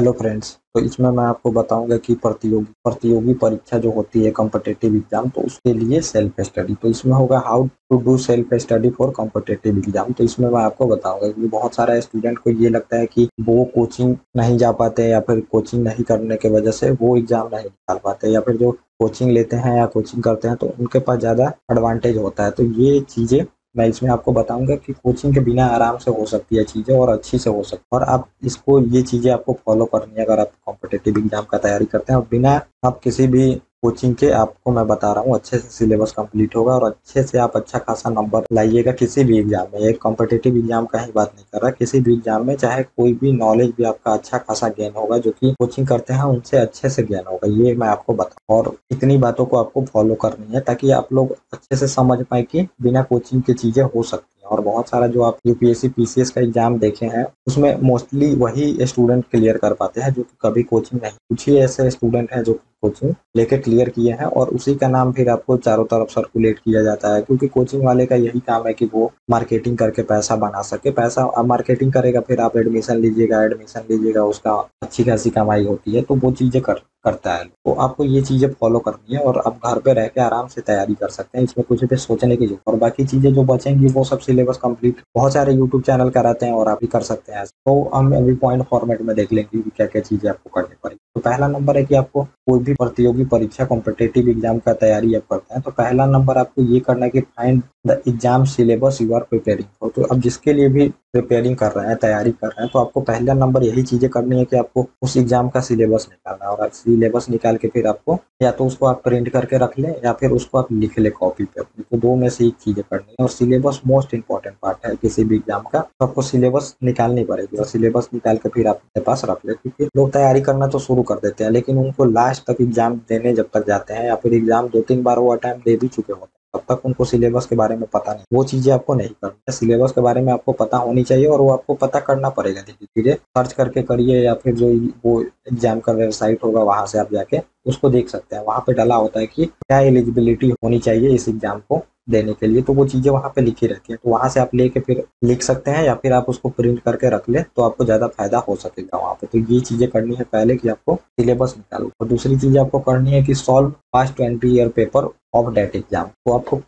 Hello friends. तो इसमें मैं आपको बताऊंगा कि प्रतियोगी परीक्षा जो होती है कॉम्पिटिटिव एग्जाम, तो उसके लिए सेल्फ स्टडी। तो इसमें होगा how to do self study for competitive exam. तो इसमें मैं आपको बताऊंगा कि बहुत सारा स्टूडेंट को ये लगता है कि वो कोचिंग नहीं जा पाते या फिर कोचिंग नहीं करने की वजह से वो एग्जाम नहीं निकाल पाते, या फिर जो कोचिंग लेते हैं या कोचिंग करते हैं तो उनके पास ज़्यादा एडवांटेज होता है। तो ये चीज़ें मैं इसमें आपको बताऊंगा कि कोचिंग के बिना आराम से हो सकती है चीज़ें और अच्छी से हो सकती है, और आप इसको ये चीज़ें आपको फॉलो करनी है अगर आप कॉम्पिटिटिव एग्जाम का तैयारी करते हैं। और बिना आप किसी भी कोचिंग के, आपको मैं बता रहा हूँ, अच्छे से सिलेबस कंप्लीट होगा और अच्छे से आप अच्छा खासा नंबर लाइएगा किसी भी एग्जाम में। एक कॉम्पिटिटिव एग्जाम का ही बात नहीं कर रहा, किसी भी एग्जाम में चाहे कोई भी नॉलेज भी आपका अच्छा खासा गेन होगा, जो कि कोचिंग करते हैं उनसे अच्छे से गेन होगा, ये मैं आपको बता। और इतनी बातों को आपको फॉलो करनी है ताकि आप लोग अच्छे से समझ पाए कि बिना कोचिंग की चीज़ें हो सकती हैं। और बहुत सारा जो आप यूपीएससी पीसीएस का एग्जाम देखे हैं उसमें मोस्टली वही स्टूडेंट क्लियर कर पाते हैं जो कि कभी कोचिंग नहीं। कुछ ही ऐसे स्टूडेंट हैं जो कोचिंग लेके क्लियर किए हैं, और उसी का नाम फिर आपको चारों तरफ सर्कुलेट किया जाता है, क्योंकि कोचिंग वाले का यही काम है कि वो मार्केटिंग करके पैसा बना सके। पैसा अब मार्केटिंग करेगा, फिर आप एडमिशन लीजिएगा, उसका अच्छी खासी कमाई होती है, तो वो चीज़ें करता है। तो आपको ये चीज़ें फॉलो करनी है और आप घर पे रह के आराम से तैयारी कर सकते हैं, इसमें कुछ भी सोचने की जरूरत। और बाकी चीज़ें जो बचेंगी वो सब सिलेबस कंप्लीट बहुत सारे यूट्यूब चैनल कराते हैं और आप भी कर सकते हैं। तो हम अभी पॉइंट फॉर्मेट में देख लेंगे कि क्या क्या चीज़ें आपको करनी पड़ेगी। तो पहला नंबर है कि आपको कोई भी प्रतियोगी परीक्षा कॉम्पिटिटिव एग्जाम का तैयारी आप करते हैं तो पहला नंबर आपको ये करना है कि find the exam syllabus you are preparing for. तो अब जिसके लिए भी प्रिपेयरिंग कर रहे हैं, तैयारी कर रहे हैं, तो आपको पहला नंबर यही चीजें करनी है कि आपको उस एग्जाम का सिलेबस निकालना है। और सिलेबस निकाल के फिर आपको या तो उसको आप प्रिंट करके रख लें या फिर उसको आप लिख ले कॉपी पे अपनी। तो दो में से एक चीजें करनी है। और सिलेबस मोस्ट इंपॉर्टेंट पार्ट है किसी भी एग्जाम का, तो आपको सिलेबस निकालनी पड़ेगी और सिलेबस निकाल के फिर आप अपने पास रख ले। क्योंकि लोग तैयारी करना तो शुरू कर देते हैं, लेकिन उनको लास्ट तक एग्जाम देने जब तक जाते हैं या फिर एग्जाम 2-3 बार वो अटेम्प्ट दे भी चुके होते हैं, तब तक उनको सिलेबस के बारे में पता नहीं। वो चीजें आपको नहीं करनी है। सिलेबस के बारे में आपको पता होनी चाहिए और वो आपको पता करना पड़ेगा धीरे धीरे। सर्च करके करिए या फिर जो वो एग्जाम का वेबसाइट होगा वहां से आप जाके उसको देख सकते हैं। वहां पे डाला होता है कि क्या एलिजिबिलिटी होनी चाहिए इस एग्जाम को देने के लिए, तो वो चीजें वहां पे लिखी रहती है। तो वहां से आप लेके फिर लिख सकते हैं या फिर आप उसको प्रिंट करके रख ले, तो आपको ज्यादा फायदा हो सकेगा वहां पे। तो ये चीजें करनी है पहले कि आपको सिलेबस निकालो। और दूसरी चीज आपको करनी है कि solve past 20 year paper of that exam. तो आपको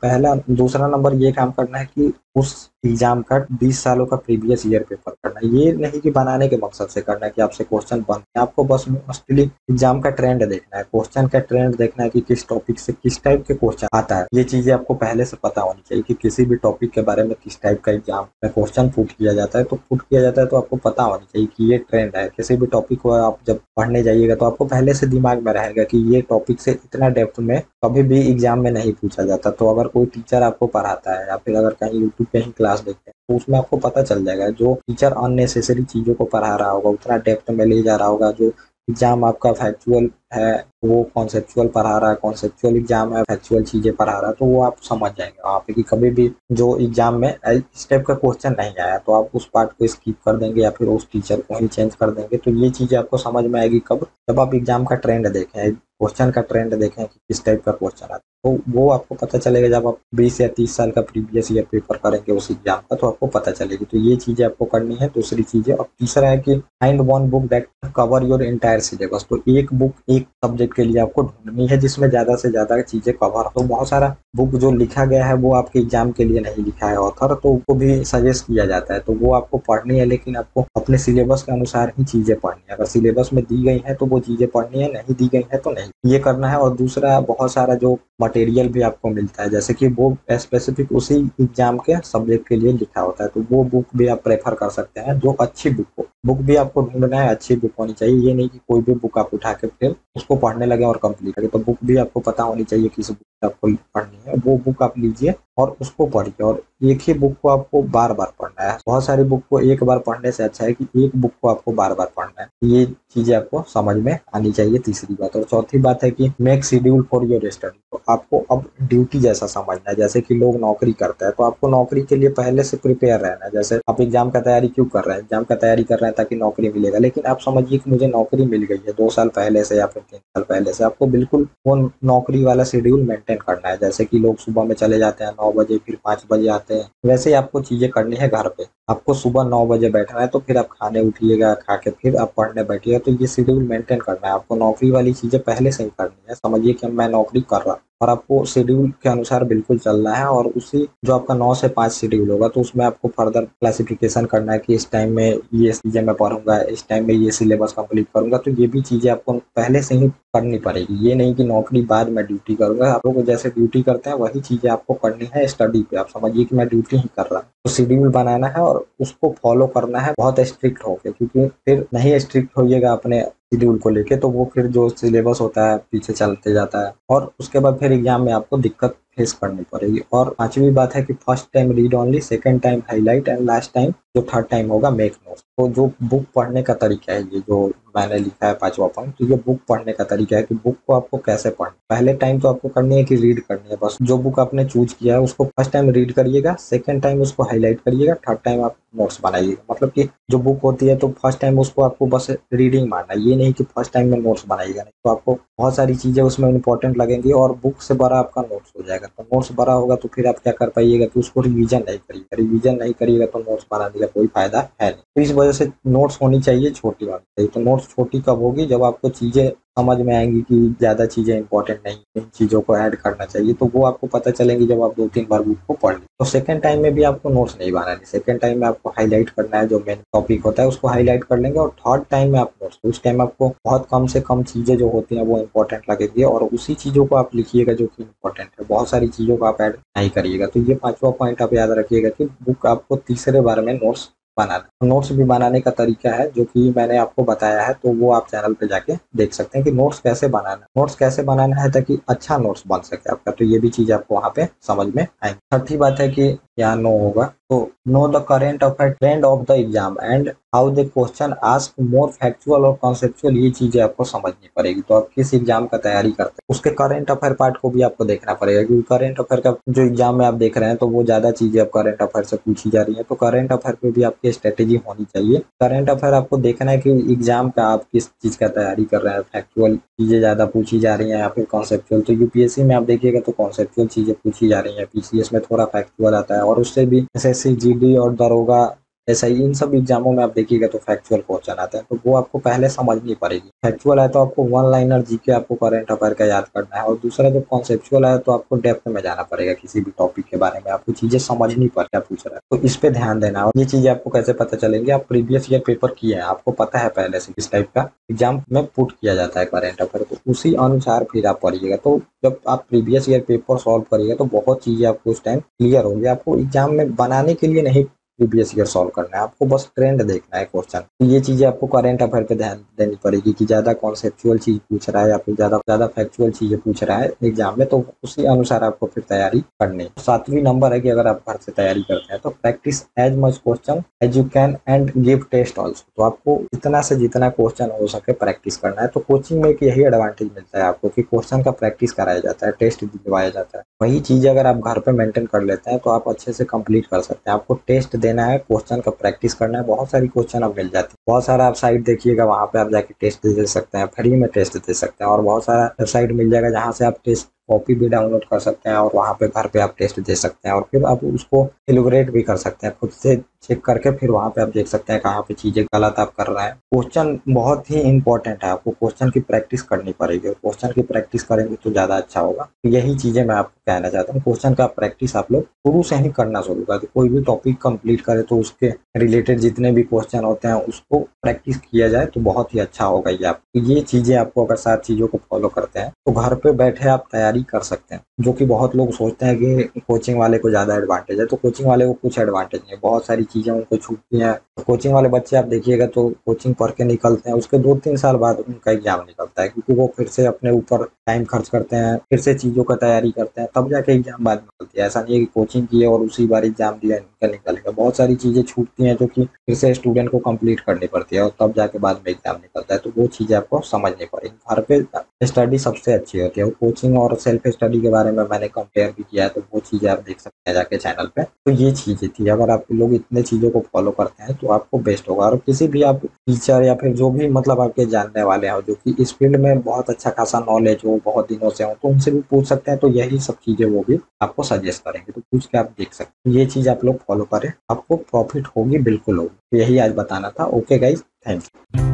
दूसरा नंबर ये काम करना है कि उस एग्जाम का 20 सालों का प्रीवियस ईयर पेपर करना है। ये नहीं कि बनाने के मकसद से करना है कि आपसे क्वेश्चन बनते हैं, आपको बस मोस्टली एग्जाम का ट्रेंड देखना है, क्वेश्चन का ट्रेंड देखना है कि किस टॉपिक से किस टाइप के क्वेश्चन आता है। ये चीजें आपको पहले से पता होनी चाहिए कि किसी भी टॉपिक के बारे में किस टाइप का एग्जाम में क्वेश्चन पुट किया जाता है। तो पुट किया जाता है तो आपको पता होनी चाहिए कि ये ट्रेंड है। किसी भी टॉपिक को आप जब पढ़ने जाइएगा तो आपको पहले से दिमाग में रहेगा कि ये टॉपिक से इतना डेप्थ में कभी भी एग्जाम में नहीं पूछा जाता। तो अगर कोई टीचर आपको पढ़ाता है या फिर अगर कहीं यूट्यूब पे ही क्लास देखते हैं तो उसमें आपको पता चल जाएगा। जो टीचर अननेसेसरी चीजों को पढ़ा रहा होगा, उतना डेप्थ में ले जा रहा होगा, जो एग्जाम आपका फैक्चुअल है वो कॉन्सेप्चुअल पढ़ा रहा है, कॉन्सेप्चुअल एग्जाम है फैक्चुअल चीजें पढ़ा रहा है, तो वो आप समझ जाएंगे वहाँ पे कि कभी भी जो एग्जाम में इस टाइप का क्वेश्चन नहीं आया तो आप उस पार्ट को स्किप कर देंगे या फिर उस टीचर को ही चेंज कर देंगे। तो ये चीजें आपको समझ में आएगी कब, जब आप एग्जाम का ट्रेंड देखें, क्वेश्चन का ट्रेंड देखें कि किस टाइप का क्वेश्चन आता है। तो वो आपको पता चलेगा जब आप 20 या 30 साल का प्रीवियस ईयर पेपर करेंगे उस एग्जाम का, तो आपको पता चलेगी। तो ये चीजें आपको करनी है, दूसरी चीजें। और तीसरा है कि find one book that cover your entire syllabus. तो एक बुक एक सब्जेक्ट के लिए आपको ढूंढनी है जिसमें ज्यादा से ज्यादा चीजें कवर हो। तो बहुत सारा बुक जो लिखा गया है वो आपके एग्जाम के लिए नहीं लिखा है ऑथर, तो उसको भी सजेस्ट किया जाता है, तो वो आपको पढ़नी है, लेकिन आपको अपने सिलेबस के अनुसार ही चीजें पढ़नी है। अगर सिलेबस में दी गई है तो वो चीजें पढ़नी है, नहीं दी गई है तो नहीं, ये करना है। और दूसरा, बहुत सारा जो मटेरियल भी आपको मिलता है जैसे कि वो स्पेसिफिक उसी एग्जाम के सब्जेक्ट के लिए लिखा होता है, तो वो बुक भी आप प्रेफर कर सकते हैं जो अच्छी बुक हो। बुक भी आपको ढूंढना है, अच्छी बुक होनी चाहिए। ये नहीं कि कोई भी बुक आप उठा के फिर उसको पढ़ने लगे और कंप्लीट करें। तो बुक भी आपको पता होनी चाहिए किस बुक आपको पढ़नी है, वो बुक आप लीजिए और उसको पढ़िए। और एक ही बुक को आपको बार बार पढ़ना है। बहुत सारी बुक को एक बार पढ़ने से अच्छा है कि एक बुक को आपको बार बार पढ़ना है। ये चीजें आपको समझ में आनी चाहिए, तीसरी बात। और चौथी बात है कि make schedule for your study. तो आपको अब ड्यूटी जैसा समझना है। जैसे कि लोग नौकरी करते हैं तो आपको नौकरी के लिए पहले से प्रिपेयर रहना है। जैसे आप एग्जाम का तैयारी क्यों कर रहे हैं, एग्जाम का तैयारी कर रहे हैं ताकि नौकरी मिलेगा, लेकिन आप समझिए कि मुझे नौकरी मिल गई है 2 साल पहले से या फिर 3 साल पहले से, आपको बिल्कुल वो नौकरी वाला शेड्यूल मेंटेन करना है। जैसे कि लोग सुबह में चले जाते हैं 9 बजे, फिर 5 बजे आते हैं, वैसे ही आपको चीजें करनी है घर पे। आपको सुबह 9 बजे बैठना है तो फिर आप खाने उठिएगा, खा के फिर आप पढ़ने बैठिएगा। तो ये शेड्यूल मेंटेन करना है आपको, नौकरी वाली चीजें पहले से ही करनी है। समझिए कि मैं नौकरी कर रहा हूँ और आपको शेड्यूल के अनुसार बिल्कुल चलना है। और उसी जो आपका 9 से 5 शेड्यूल होगा तो उसमें आपको फर्दर क्लासिफिकेशन करना है कि इस टाइम में ये चीजें मैं पढ़ूंगा, इस टाइम में ये सिलेबस कंप्लीट करूंगा। तो ये भी चीजें आपको पहले से ही करनी पड़ेगी। ये नहीं कि नौकरी बाद में ड्यूटी करूंगा। आप लोग जैसे ड्यूटी करते हैं वही चीजें आपको करनी है स्टडी पे। आप समझिए कि मैं ड्यूटी ही कर रहा हूँ, तो शेड्यूल बनाना है और उसको फॉलो करना है बहुत स्ट्रिक्ट होके, क्योंकि फिर नहीं स्ट्रिक्ट होइएगा अपने शेड्यूल को लेके तो वो फिर जो सिलेबस होता है पीछे चलते जाता है और उसके बाद फिर एग्जाम में आपको दिक्कत फेस करनी पड़ेगी। और पांचवी बात है कि first time read only, second time highlight and last time जो थर्ड टाइम होगा मेक नोट्स। तो जो बुक पढ़ने का तरीका है, ये जो मैंने लिखा है 5वां पॉइंट, तो ये बुक पढ़ने का तरीका है कि बुक को आपको कैसे पढ़ना। पहले टाइम तो आपको करनी है कि रीड करनी है बस। जो बुक आपने चूज किया है उसको फर्स्ट टाइम रीड करिएगा, सेकंड टाइम उसको हाईलाइट करिएगा, थर्ड टाइम आप नोट्स बनाइएगा। मतलब कि जो बुक होती है तो फर्स्ट टाइम उसको आपको बस रीडिंग मारना है, ये नहीं कि फर्स्ट टाइम में नोट्स बनाइएगा। नहीं तो आपको बहुत सारी चीजें उसमें इंपॉर्टेंट लगेंगी और बुक से बड़ा आपका नोट्स हो जाएगा। तो नोट्स बड़ा होगा तो फिर आप क्या कर पाइएगा कि उसको रिवीजन नहीं करिएगा। रिवीजन नहीं करिएगा तो नोट्स बनाने का कोई फायदा है नहीं। तो इस वजह से नोट्स होनी चाहिए छोटी होनी चाहिए। तो नोट्स छोटी कब होगी, जब आपको चीजें समझ में आएंगी कि ज्यादा चीजें इंपॉर्टेंट नहीं, इन चीजों को ऐड करना चाहिए, तो वो आपको पता चलेंगी जब आप 2-3 बार बुक को पढ़ लें। तो सेकंड टाइम में भी आपको नोट्स नहीं बनानी, सेकंड टाइम में आपको हाईलाइट करना है, जो मेन टॉपिक होता है उसको हाईलाइट कर लेंगे। और थर्ड टाइम में आप नोट्स, उस टाइम आपको बहुत कम से कम चीजें जो होती हैं वो इंपॉर्टेंट लगेगी और उसी चीजों को आप लिखिएगा जो कि इंपॉर्टेंट है। बहुत सारी चीजों को आप ऐड नहीं करिएगा। तो ये 5वां पॉइंट आप याद रखिएगा कि बुक आपको तीसरे बार में नोट्स बनाना। नोट्स भी बनाने का तरीका है जो कि मैंने आपको बताया है, तो वो आप चैनल पे जाके देख सकते हैं कि नोट्स कैसे बनाना, नोट्स कैसे बनाना है ताकि अच्छा नोट्स बन सके आपका। तो ये भी चीज आपको वहाँ पे समझ में आएगी। छठी बात है कि क्या नो होगा, तो know the current affair trend of the exam and how the question ask more factual और कॉन्सेप्चुअल। ये चीजें आपको समझनी पड़ेगी। तो आप किस एग्जाम का तैयारी करते हैं उसके करेंट अफेयर पार्ट को भी आपको देखना पड़ेगा, क्योंकि करेंट अफेयर का जो एग्जाम में आप देख रहे हैं तो वो ज्यादा चीजें अब करेंट अफेयर से पूछी जा रही है। तो करेंट अफेयर पे भी आपकी स्ट्रेटेजी होनी चाहिए। करेंट अफेयर आपको देखना है कि एग्जाम का आप किस चीज का तैयारी कर रहे हैं, फैक्चुअल चीजें ज्यादा पूछी जा रही हैं या फिर कॉन्सेप्चुअल। तो यूपीएससी में आप देखिएगा तो कॉन्सेप्चुअल चीजें पूछी जा रही हैं, पीसीएस में थोड़ा फैक्चुअल आता है और उससे भी एसएससी जीडी और दरोगा एसआई इन सब एग्जामों में आप देखिएगा तो फैक्चुअल क्वेश्चन आते हैं। तो वो आपको पहले समझनी पड़ेगी। फैक्चुअल है तो आपको वन लाइनर जीके आपको करंट अफेयर का याद करना है, और दूसरा जो कॉन्सेप्चुअल है तो आपको डेप्थ में जाना पड़ेगा, किसी भी टॉपिक के बारे में आपको चीजें समझनी पड़ क्या पूछ रहा है। तो इस पे ध्यान देना। और ये चीजें आपको कैसे पता चलेंगी, आप प्रीवियस ईयर पेपर किए हैं, आपको पता है पहले से किस टाइप का एग्जाम में पुट किया जाता है करंट अफेयर, तो उसी अनुसार फिर आप पढ़िएगा। तो जब आप प्रीवियस ईयर पेपर सॉल्व करिएगा तो बहुत चीजें आपको उस टाइम क्लियर होंगी। आपको एग्जाम में बनाने के लिए नहीं प्रीवियस ईयर सॉल्व करना है, आपको बस ट्रेंड देखना है क्वेश्चन। तो ये चीजें आपको करंट अफेयर पे ध्यान देनी पड़ेगी कि ज्यादा कॉन्सेप्चुअल चीज पूछ रहा है या फिर ज्यादा फैक्चुअल चीजें पूछ रहा है एग्जाम में, तो उसी अनुसार आपको फिर तैयारी करनी है। 7वीं नंबर है कि अगर आप घर से तैयारी करते हैं तो practice as much question as you can and give test also. तो आपको जितना से जितना क्वेश्चन हो सके प्रैक्टिस करना है। तो कोचिंग में एक यही एडवांटेज मिलता है आपको कि क्वेश्चन का प्रैक्टिस कराया जाता है, टेस्ट दिलवाया जाता है। वही चीज अगर आप घर पे मेंटेन कर लेते हैं तो आप अच्छे से कंप्लीट कर सकते हैं। आपको टेस्ट देना है, क्वेश्चन का प्रैक्टिस करना है। बहुत सारी क्वेश्चन अब मिल जाती है, बहुत सारा आप साइट देखिएगा, वहां पे आप जाके टेस्ट दे सकते हैं, फ्री में टेस्ट दे सकते हैं। और बहुत सारा वेबसाइट मिल जाएगा जहां से आप टेस्ट कॉपी भी डाउनलोड कर सकते हैं और वहां पे घर पे आप टेस्ट दे सकते हैं और फिर आप उसको एलिब्रेट भी कर सकते हैं खुद से चेक करके। फिर वहां पे आप देख सकते हैं कहाँ पे चीजें गलत आप कर रहे हैं। क्वेश्चन बहुत ही इंपॉर्टेंट है, आपको क्वेश्चन की प्रैक्टिस करनी पड़ेगी और क्वेश्चन की प्रैक्टिस करेंगे तो ज्यादा अच्छा होगा। तो यही चीजें मैं आपको कहना चाहता हूँ, क्वेश्चन का प्रैक्टिस आप लोग शुरू से ही करना शुरू कर दे। कोई भी टॉपिक कंप्लीट करे तो उसके रिलेटेड जितने भी क्वेश्चन होते हैं उसको प्रैक्टिस किया जाए तो बहुत ही अच्छा होगा। ये चीजें आपको अगर 7 चीजों को फॉलो करते हैं तो घर पे बैठे आप तैयारी कर सकते हैं। जो कि बहुत लोग सोचते हैं कि कोचिंग वाले को ज्यादा एडवांटेज है, तो कोचिंग वाले को कुछ एडवांटेज नहीं है, बहुत सारी चीजें उनको छूटती हैं। तो कोचिंग वाले बच्चे आप देखिएगा तो कोचिंग पढ़ के निकलते हैं, उसके 2-3 साल बाद उनका एग्जाम निकलता है, क्योंकि वो फिर से अपने ऊपर टाइम खर्च करते हैं, फिर से चीजों का तैयारी करते हैं, तब जाके एग्जाम बाद निकलती है। ऐसा नहीं है कि कोचिंग किए और उसी बार एग्जाम दिया निकलेगा। बहुत सारी चीजें छूटती हैं जो कि फिर से स्टूडेंट को कंप्लीट करनी पड़ती है और तब जाके बाद में एग्जाम निकलता है। तो वो चीजें आपको समझनी पड़ेगी। घर पे स्टडी सबसे अच्छी होती है। कोचिंग और सेल्फ स्टडी के बारे में मैंने कंपेयर भी किया है, तो वो चीज़ें आप देख सकते हैं जाके चैनल पे। तो ये चीज़ें थी, अगर आप लोग इतने चीज़ों को फॉलो करते हैं तो आपको बेस्ट होगा। और किसी भी आप टीचर या फिर जो भी मतलब आपके जानने वाले हो जो कि इस फील्ड में बहुत अच्छा खासा नॉलेज हो, बहुत दिनों से हो, तो उनसे भी पूछ सकते हैं। तो यही सब चीज़ें वो भी आपको सजेस्ट करेंगे, तो पूछ के आप देख सकते हैं। ये चीज़ आप लोग फॉलो करें, आपको प्रॉफिट होगी, बिल्कुल होगी। यही आज बताना था। Okay guys, thank you.